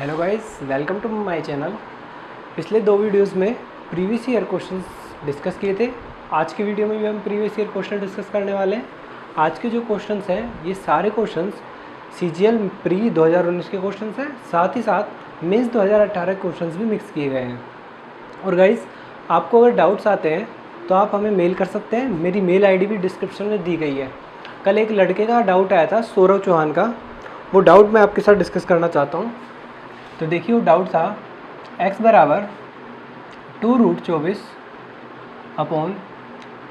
Hello guys, welcome to my channel. पिछले दो videos में प्रीवियस ईयर क्वेश्चंस डिस्कस किए थे। आज की वीडियो में भी हम प्रीवियस ईयर क्वेश्चन डिस्कस करने वाले हैं। आज के जो क्वेश्चंस हैं ये सारे क्वेश्चंस सीजीएल प्री 2019 के क्वेश्चंस हैं, साथ ही साथ मेंस 2018 के क्वेश्चंस भी मिक्स किए गए हैं। और गाइस, आपको अगर डाउट्स आते हैं तो आप हमें मेल कर सकते हैं। मेरी मेल आईडी भी डिस्क्रिप्शन में दी गई है। कल एक लड़के का डाउट आया था, सौरव चौहान का, वो डाउट मैं आपके साथ डिस्कस करना चाहता हूँ। तो देखिए, वो डाउट था x बराबर 2√24 अपॉन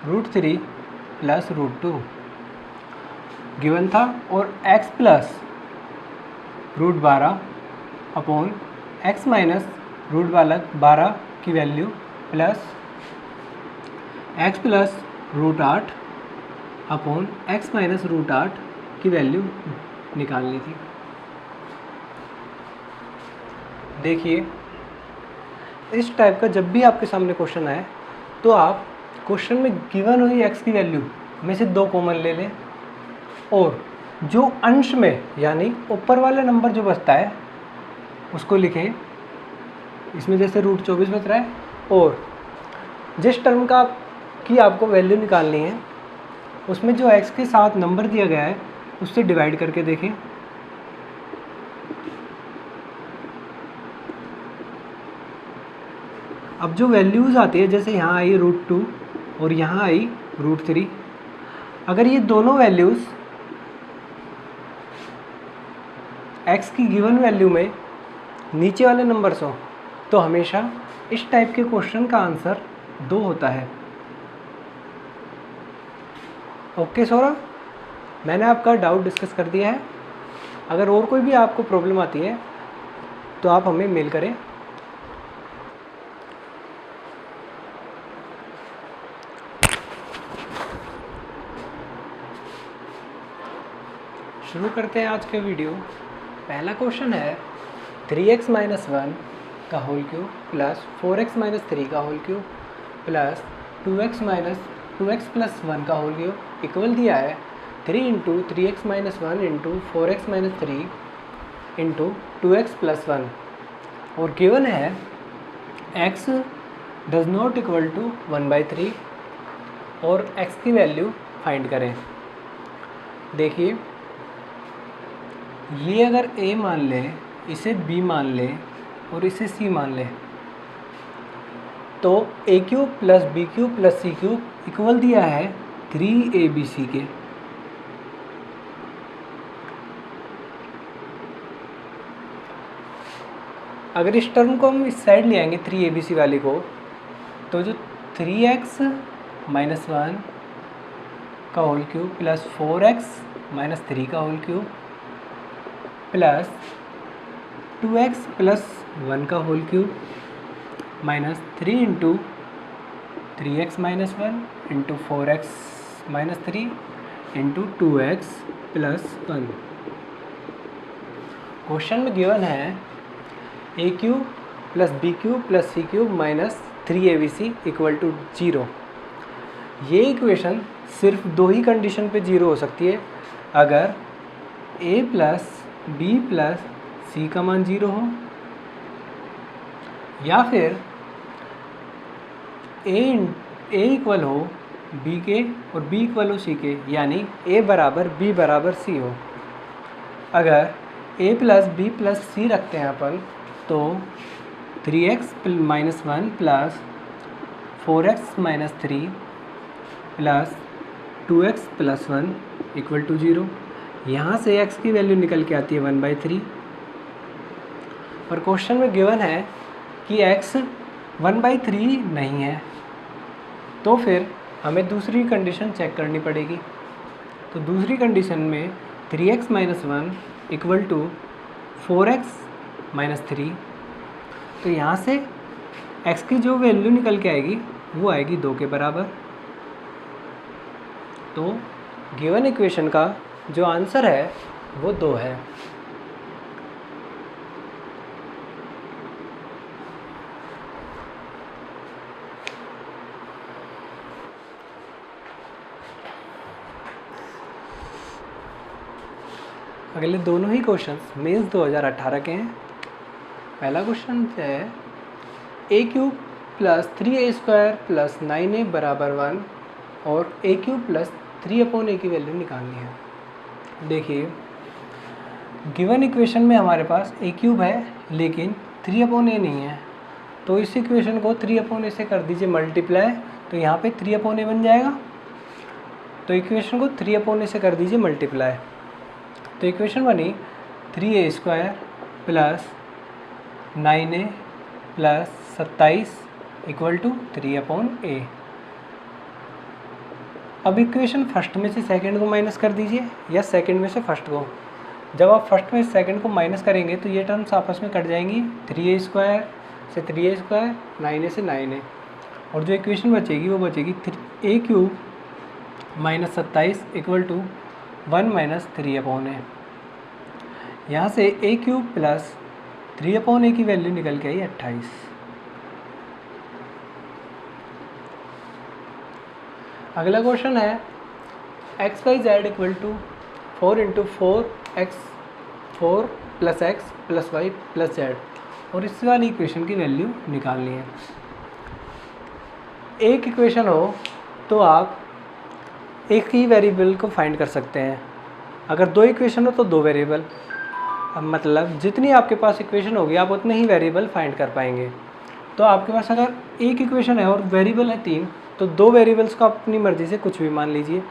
√3 प्लस √2 गिवन था, और x plus √12 upon x minus √12 की value plus x plus √8 upon x minus √8 की वैल्यू निकालनी थी। देखिए, इस टाइप का जब भी आपके सामने क्वेश्चन आए तो आप क्वेश्चन में गिवन हुई x की वैल्यू में से 2 कॉमन ले लें, और जो अंश में यानी ऊपर वाला नंबर जो बचता है उसको लिखें। इसमें जैसे √24 बच रहा है, और जिस टर्म की आपको वैल्यू निकालनी है उसमें जो x के साथ नंबर दिया गया है उससे डिवाइड करके देखें। अब जो वैल्यूज़ आती है, जैसे यहाँ आई √2 और यहाँ आई √3, अगर ये दोनों वैल्यूज़ x की गिवन वैल्यू में नीचे वाले नंबर्स हो तो हमेशा इस टाइप के क्वेश्चन का आंसर 2 होता है। ओके सौरभ, मैंने आपका डाउट डिस्कस कर दिया है। अगर और कोई भी आपको प्रॉब्लम आती है तो आप हमें मेल करें। शुरू करते हैं आज के वीडियो। पहला क्वेश्चन है 3x माइनस 1 का whole cube plus 4x minus 3 का whole cube plus 2x minus 2x plus 1 का होल क्यूब इक्वल दिया है 3 into 3x minus 1 into 4x minus 3 into 2x plus 1, और गिवन है x does not equal to 1/3 और x की value find करें। देखिए, ये अगर a मान ले, इसे b मान ले और इसे c मान ले, तो a³ plus b³ plus c³ equal दिया है 3abc के। अगर इस टर्म को हम इस साइड ले आएंगे 3abc वाले को, तो जो 3x माइनस 1 का whole cube plus 4x minus 3 का whole cube plus 2x plus 1 का whole cube minus 3 into 3x minus 1 into 4x minus 3 into 2x plus 1। Question में गिवन है a³ plus b³ plus c³ minus 3abc equal to 0। ये equation सिर्फ 2 ही condition पे 0 हो सकती है, अगर a plus b plus c का मान 0 हो, या फिर a इक्वल हो b के और b इक्वल हो c के, यानी a बराबर b बराबर c हो। अगर a plus b plus c रखते हैं अपन, तो 3x minus 1 plus 4x minus 3 plus 2x plus 1 equal to 0। यहाँ से x की वैल्यू निकल के आती है 1/3, और क्वेश्चन में गिवन है कि x 1/3 नहीं है, तो फिर हमें दूसरी कंडीशन चेक करनी पड़ेगी। तो दूसरी कंडीशन में 3x minus 1 equal to 4x minus 3, तो यहाँ से x की जो वैल्यू निकल के आएगी वो आएगी 2 के बराबर। तो गिवन इक्वेशन का जो आंसर है वो 2 है। अगले दोनों ही क्वेश्चंस मेंस 2018 के हैं। पहला क्वेश्चन है ए cube plus 3a² plus 9a बराबर 1 और ए क्यूब प्लस 3/a की वैल्यू निकालनी है। देखिए गिवन इक्वेशन में हमारे पास ए क्यूब है लेकिन 3/a नहीं है, तो इस इक्वेशन को 3/a से कर दीजिए मल्टीप्लाई, तो यहाँ पे 3/a बन जाएगा। तो इक्वेशन को 3/a से कर दीजिए मल्टीप्लाई, तो इक्वेशन बनी 3a² plus 9a plus 27 equal to 3/a। अब इक्वेशन फर्स्ट में से सेकंड को माइनस कर दीजिए या सेकंड में से फर्स्ट को। जब आप फर्स्ट में सेकंड को माइनस करेंगे तो ये टर्म्स आपस में कट जाएंगी, 3a² से 3a², 9a से 9a, और जो इक्वेशन बचेगी वो बचेगी a³ minus 27 equal to 1 minus 3/a। यहाँ से a³ प्लस 3/a की वैल्यू निकल के आई 28। अगला क्वेश्चन है x y z equal to 4 into 4 plus x plus y plus z, और इस वाली इक्वेशन की वैल्यू निकालनी है। एक इक्वेशन हो तो आप एक ही वेरिएबल को फाइंड कर सकते हैं, अगर दो इक्वेशन हो तो दो वेरिएबल, मतलब जितनी आपके पास इक्वेशन होगी आप उतने ही वेरिएबल फाइंड कर पाएंगे। तो आपके पास अगर एक इक्वेशन है और वेरिएबल है 3, तो दो वेरिएबल्स को आप अपनी मर्ज़ी से कुछ भी मान लीजिए।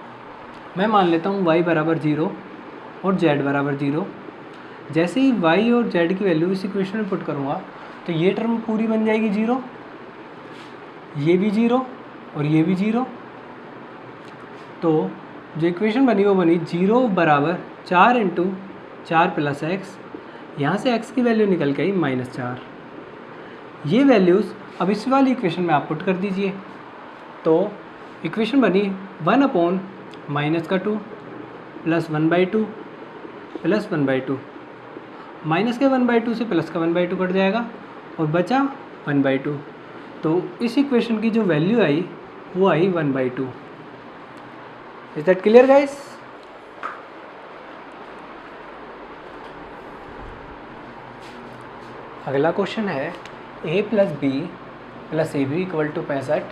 मैं मान लेता हूँ y बराबर 0 और z बराबर 0। जैसे ही y और z की वैल्यू इस इक्वेशन में पुट करूँगा तो ये टर्म पूरी बन जाएगी 0, ये भी 0 और ये भी 0। तो जो इक्वेशन बनी वो बनी 0 बराबर 4 इंटू 4 प्लस एक्स, यहाँ से x की वैल्यू निकल के आई -4। ये वैल्यूज़ अब इस वाली इक्वेशन में आप पुट कर दीजिए, तो इक्वेशन बनी 1/-2 प्लस 1/2 प्लस 1/2, माइनस के 1/2 से प्लस का 1/2 कट जाएगा और बचा 1/2। तो इस इक्वेशन की जो वैल्यू आई वो आई 1/2। Is that clear guys? अगला क्वेश्चन है a plus B plus a b equal to 65,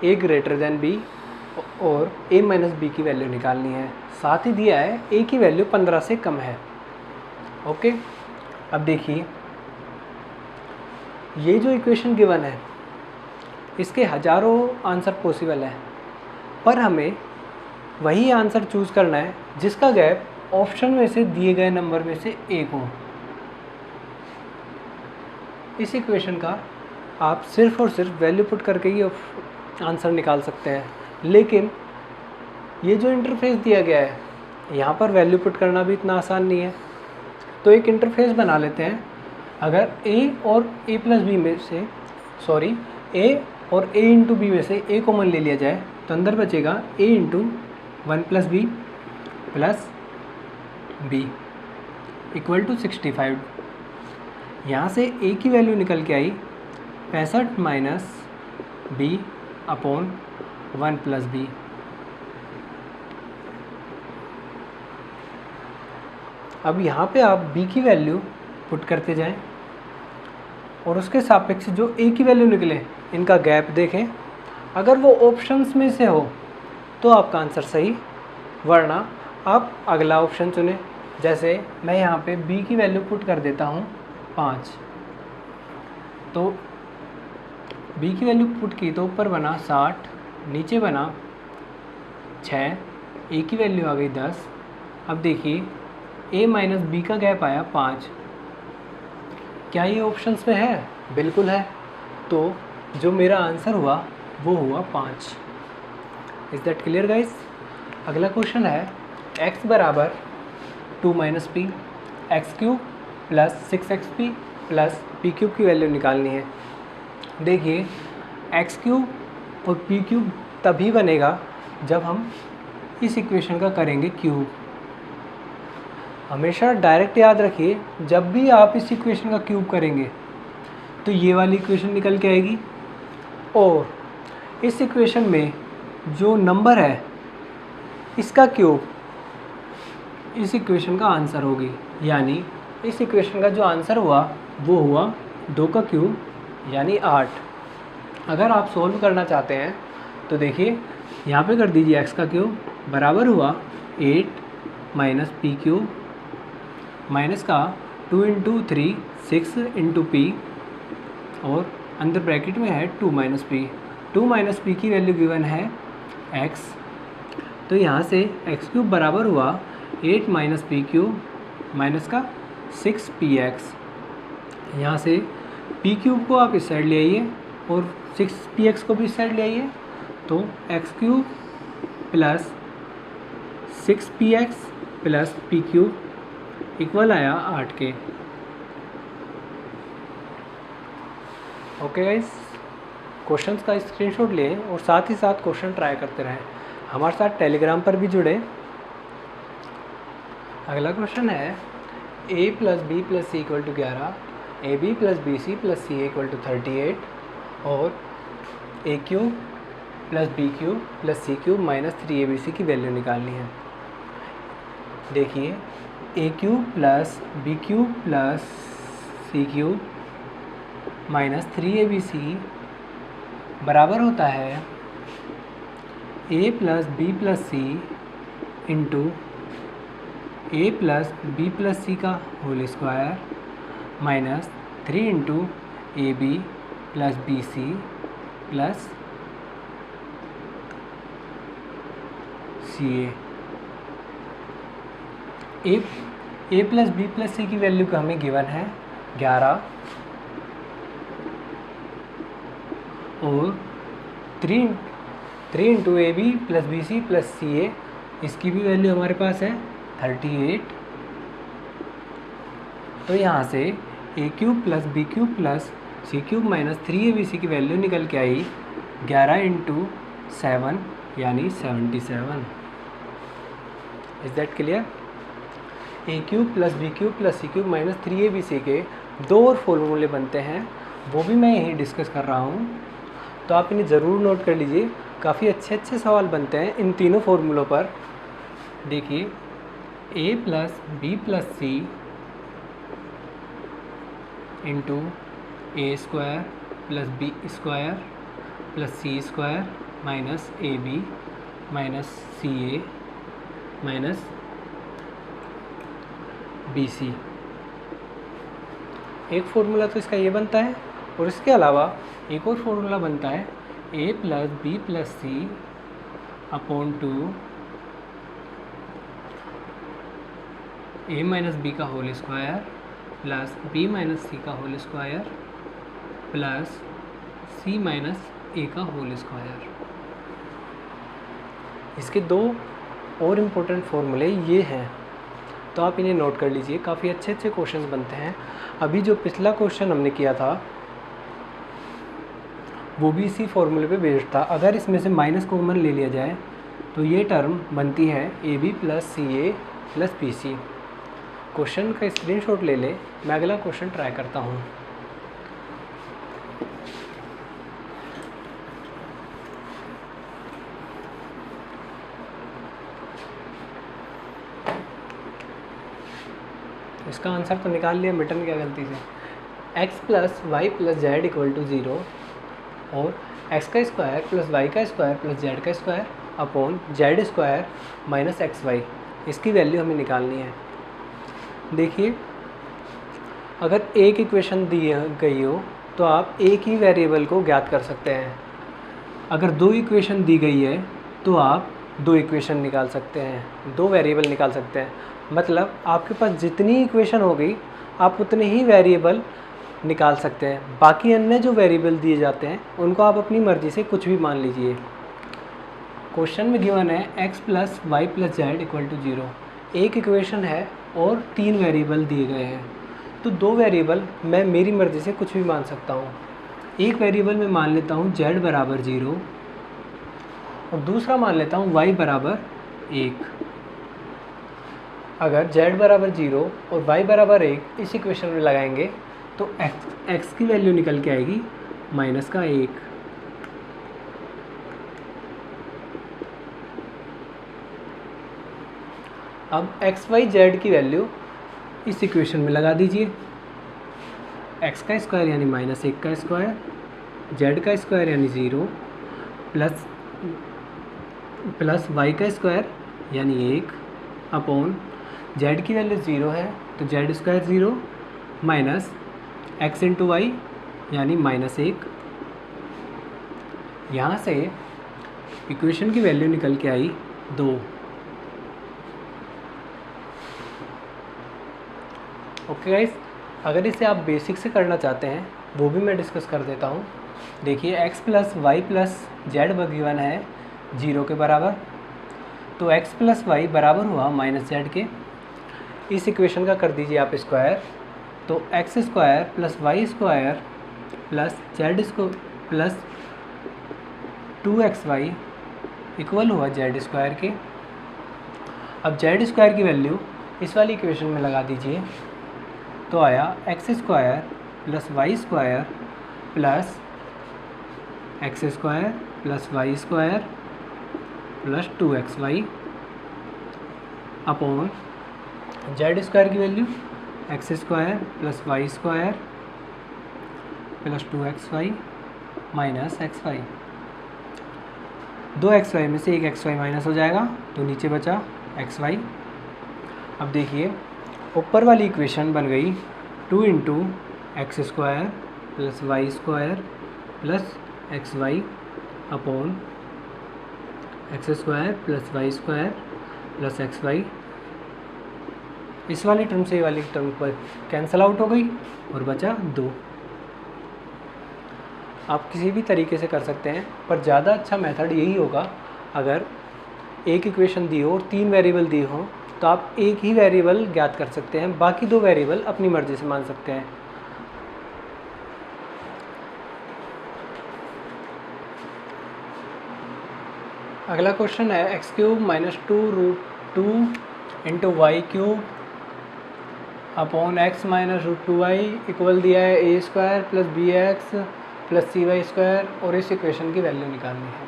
a greater than b और a माइनस बी की वैल्यू निकालनी है। साथ ही दिया है a की वैल्यू 15 से कम है। ओके, अब देखिए ये जो इक्वेशन गिवन है इसके हज़ारों आंसर पॉसिबल है, पर हमें वही आंसर चूज़ करना है जिसका गैप ऑप्शन में से दिए गए नंबर में से एक हो। इस इक्वेशन का आप सिर्फ और सिर्फ वैल्यू पुट करके ही आंसर निकाल सकते हैं, लेकिन ये जो इंटरफेस दिया गया है यहाँ पर वैल्यू पुट करना भी इतना आसान नहीं है। तो एक इंटरफेस बना लेते हैं। अगर a और a प्लस बी में से a और a इंटू बी में से a कॉमन ले लिया जाए तो अंदर बचेगा a into 1 plus B plus b equal to 65। यहाँ से a की वैल्यू निकल के आई 65 minus b upon 1 plus b. अब यहाँ पे आप b की वैल्यू पुट करते जाएं और उसके सापेक्ष जो a की वैल्यू निकले इनका गैप देखें। अगर वो ऑप्शंस में से हो तो आपका आंसर सही, वरना आप अगला ऑप्शन चुनें। जैसे मैं यहाँ पे b की वैल्यू पुट कर देता हूँ 5, तो b की वैल्यू पुट की तो ऊपर बना 60, नीचे बना 6, a की वैल्यू आ गई 10। अब देखिए a माइनस बी का गैप आया 5। क्या ये ऑप्शंस में है? बिल्कुल है। तो जो मेरा आंसर हुआ वो हुआ 5। Is that clear guys? अगला क्वेश्चन है x बराबर 2 minus P x cube plus 6xp plus P cube की वैल्यू निकालनी है। देखिए एक्स क्यूब और पी क्यूब तभी बनेगा जब हम इस इक्वेशन का करेंगे क्यूब। हमेशा डायरेक्ट याद रखिए, जब भी आप इस इक्वेशन का क्यूब करेंगे तो ये वाली इक्वेशन निकल के आएगी और इस इक्वेशन में जो नंबर है इसका क्यूब इस इक्वेशन का आंसर होगी, यानी इस इक्वेशन का जो आंसर हुआ वो हुआ 2 का क्यूब यानी 8। अगर आप सोल्व करना चाहते हैं तो देखिए यहाँ पे कर दीजिए x का क्यूब बराबर हुआ 8 माइनस पी क्यूब माइनस का 2 इंटू 3 6 इंटू पी और अंदर ब्रैकेट में है 2 माइनस पी। 2 माइनस पी की वैल्यू गिवन है x, तो यहाँ से x क्यूब बराबर हुआ 8 माइनस पी क्यूब माइनस का 6px। यहाँ से पी क्यूब को आप इस साइड ले आइए और 6px को भी इस साइड ले आइए, तो x cube plus 6px plus P cube equal आया 8 के। ओके गाइस, क्वेश्चंस का स्क्रीनशॉट लें और साथ ही साथ क्वेश्चन ट्राई करते रहें। हमारे साथ टेलीग्राम पर भी जुड़े। अगला क्वेश्चन है a plus B plus C equal to 11, A B plus B C plus C equal to 38 और A cube plus B cube plus C cube minus 3abc की वैल्यू निकालनी है। देखिए A cube plus B cube plus C cube minus 3abc बराबर होता है A plus B plus C into A plus B plus C का whole square minus 3 into A B plus B C plus C A plus B plus C की value का हमें given है 11 और 3 into A B plus B C plus C A, इसकी भी value हमारे पास है 38। तो यहाँ से A cube plus B cube plus C cube minus 3abc की वैल्यू निकल के आई 11 इंटू 7 यानी 77। Is that clear? A cube plus B cube plus C cube minus 3abc के 2 और फॉर्मूले बनते हैं, वो भी मैं यहीं डिस्कस कर रहा हूँ, तो आप इन्हें ज़रूर नोट कर लीजिए। काफ़ी अच्छे सवाल बनते हैं इन तीनों फॉर्मूलों पर। देखिए A plus B plus C into A square plus B square plus C square minus A B minus C A minus B C, एक फॉर्मूला तो इसका ये बनता है। और इसके अलावा एक और फॉर्मूला बनता है A plus B plus C upon 2 A minus B का whole square plus B minus C का whole square plus C minus A का होल स्क्वायर। इसके 2 और इम्पोर्टेंट फॉर्मूले ये हैं, तो आप इन्हें नोट कर लीजिए। काफ़ी अच्छे क्वेश्चंस बनते हैं। अभी जो पिछला क्वेश्चन हमने किया था वो भी इसी फॉर्मूले पे बेस्ड था। अगर इसमें से माइनस कॉमन ले लिया जाए तो ये टर्म बनती है a B plus C A plus B c. Question का स्क्रीनशॉट ले ले, मैं अगला क्वेश्चन ट्राई करता हूँ। इसका आंसर तो निकाल लिया, मिटन क्या गलती से। x plus y plus z equal to 0 और x का स्क्वायर प्लस वाई का स्क्वायर प्लस जेड का square upon Z square minus x y, इसकी वैल्यू हमें निकालनी है। देखिए अगर एक इक्वेशन दी गई हो तो आप एक ही वेरिएबल को ज्ञात कर सकते हैं। अगर 2 इक्वेशन दी गई है तो आप 2 इक्वेशन निकाल सकते हैं, 2 वेरिएबल निकाल सकते हैं। मतलब आपके पास जितनी इक्वेशन होगी आप उतने ही वेरिएबल निकाल सकते हैं। बाकी अन्य जो वेरिएबल दिए जाते हैं उनको आप अपनी मर्ज़ी से कुछ भी मान लीजिए। क्वेश्चन में गिवन है x plus y plus z equal to 0, एक इक्वेशन है और 3 वेरिएबल दिए गए हैं। तो 2 वेरिएबल मैं मेरी मर्ज़ी से कुछ भी मान सकता हूँ। एक वेरिएबल में मान लेता हूँ z बराबर 0 और दूसरा मान लेता हूँ y बराबर 1। अगर z बराबर 0 और y बराबर 1 इस इक्वेशन में लगाएंगे तो x की वैल्यू निकल के आएगी माइनस का 1। अब x y z की वैल्यू इस इक्वेशन में लगा दीजिए। एक्स का स्क्वायर यानी -1 का स्क्वायर, जेड का स्क्वायर यानी 0, प्लस वाई का स्क्वायर यानी 1 अपॉन जेड की वैल्यू 0 है तो z square 0 minus x into y यानी -1। यहाँ से इक्वेशन की वैल्यू निकल के आई 2। ओके गाइस, अगर इसे आप बेसिक से करना चाहते हैं वो भी मैं डिस्कस कर देता हूँ। देखिए x plus y plus z given है 0 के बराबर, तो x प्लस वाई बराबर हुआ -z के। इस इक्वेशन का कर दीजिए आप स्क्वायर, तो x square plus Y square plus z square plus 2xy equal हुआ जेड स्क्वायर के। अब जेड स्क्वायर की वैल्यू इस वाली इक्वेशन में लगा दीजिए, तो आया X square plus Y square plus X square plus Y square plus 2xy upon Z square की value X square plus Y square plus 2xy minus xy। 2xy में से एक xy माइनस हो जाएगा तो नीचे बचा xy। अब देखिए ऊपर वाली इक्वेशन बन गई 2 into x square plus Y square plus xy upon x square plus Y square plus xy। इस वाली टर्म से ये वाली टर्म पर कैंसिल आउट हो गई और बचा 2। आप किसी भी तरीके से कर सकते हैं, पर ज़्यादा अच्छा मेथड यही होगा। अगर एक इक्वेशन दी हो और 3 वेरिएबल दी हो तो आप एक ही वेरिएबल ज्ञात कर सकते हैं, बाकी 2 वेरिएबल अपनी मर्ज़ी से मान सकते हैं। अगला क्वेश्चन है x³ - 2√2 into y cube upon x - √2y equal दिया है a² plus bx plus cy² और इस इक्वेशन की वैल्यू निकालनी है।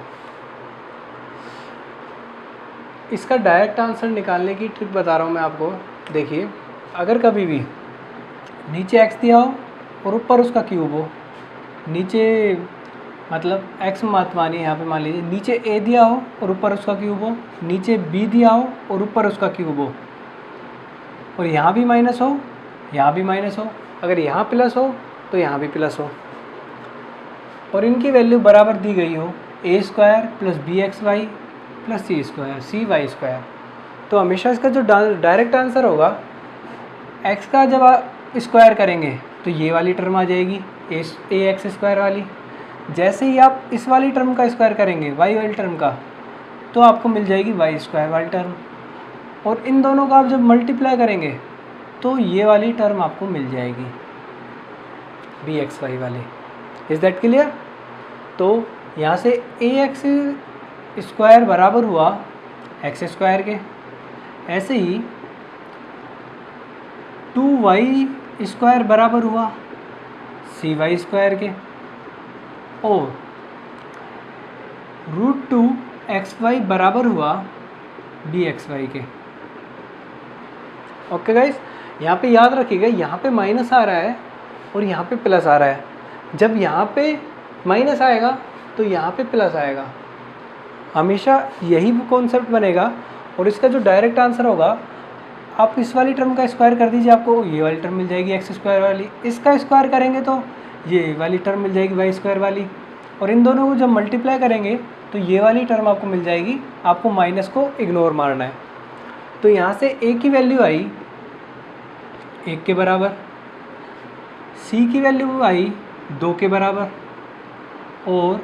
इसका डायरेक्ट आंसर निकालने की ट्रिक बता रहा हूँ मैं आपको। देखिए, अगर कभी भी नीचे x दिया हो और ऊपर उसका क्यूब हो, नीचे मतलब x मानी यहाँ पे मान लीजिए, नीचे a दिया हो और ऊपर उसका क्यूब हो, नीचे b दिया हो और ऊपर उसका क्यूब हो, और यहाँ भी माइनस हो, यहाँ भी माइनस हो, अगर यहाँ प्लस हो तो यहाँ भी प्लस हो, और इनकी वैल्यू बराबर दी गई हो a² plus bxy plus cy², तो हमेशा इसका जो डायरेक्ट आंसर होगा, x का जब आप स्क्वायर करेंगे तो ये वाली टर्म आ जाएगी ax² वाली। जैसे ही आप इस वाली टर्म का स्क्वायर करेंगे y वाली टर्म का, तो आपको मिल जाएगी y² वाली टर्म, और इन दोनों का आप जब मल्टीप्लाई करेंगे तो ये वाली टर्म आपको मिल जाएगी bxy वाली। Is that clear? तो यहाँ से ax² बराबर हुआ x² के, ऐसे ही 2y² बराबर हुआ cy² के, और √2xy बराबर हुआ bxy के। ओके गाइस, यहाँ पे याद रखिएगा, यहाँ पे माइनस आ रहा है और यहाँ पे प्लस आ रहा है। जब यहाँ पे माइनस आएगा तो यहाँ पे प्लस आएगा, हमेशा यही कॉन्सेप्ट बनेगा। और इसका जो डायरेक्ट आंसर होगा, आप इस वाली टर्म का स्क्वायर कर दीजिए, आपको ये वाली टर्म मिल जाएगी x² वाली। इसका स्क्वायर करेंगे तो ये वाली टर्म मिल जाएगी y² वाली, और इन दोनों को जब मल्टीप्लाई करेंगे तो ये वाली टर्म आपको मिल जाएगी। आपको माइनस को इग्नोर मारना है। तो यहाँ से a की वैल्यू आई 1 के बराबर, c की वैल्यू आई 2 के बराबर, और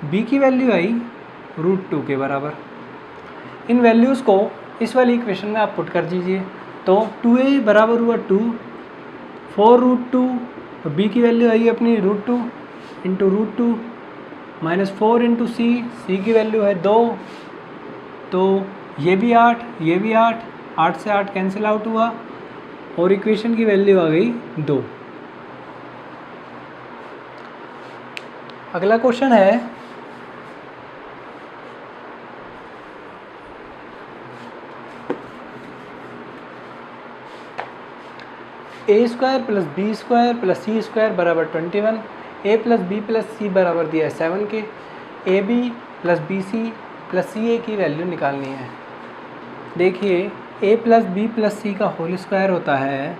b की वैल्यू आई √2 के बराबर। इन वैल्यूज़ को इस वाली इक्वेशन में आप पुट कर दीजिए, तो 2a बराबर हुआ 2 4√2, और b की वैल्यू आई अपनी √2 इंटू √2 माइनस 4 इंटू c की वैल्यू है 2, तो ये भी 8, ये भी 8, 8 से 8 कैंसिल आउट हुआ, और इक्वेशन की वैल्यू आ गई 2। अगला क्वेश्चन है A square plus B square plus C square बराबर 21, A plus B plus C बराबर दिया है 7 के, A B plus B C plus C A की वैल्यू निकालनी है। देखिए A plus B plus C का होल स्क्वायर होता है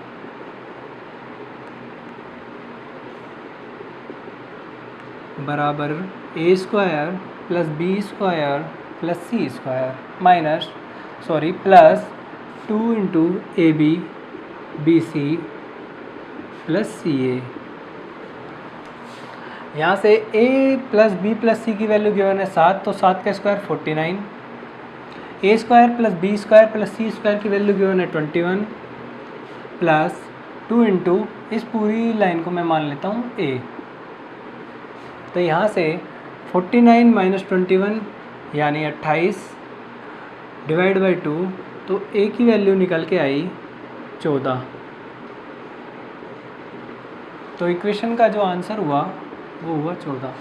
बराबर A square plus B square plus C square plus 2 into A B B C plus C A. यहाँ से a plus B plus C की वैल्यू गिवन है 7, तो 7 का square 49, A square plus B square plus C square की value given है 21 plus 2 into इस पूरी लाइन को मैं मान लेता हूँ a। तो यहाँ से 49 माइनस 21 यानी 28 डिवाइड बाई 2, तो a की वैल्यू निकल के आई 14। तो इक्वेशन का जो आंसर हुआ वो हुआ 14।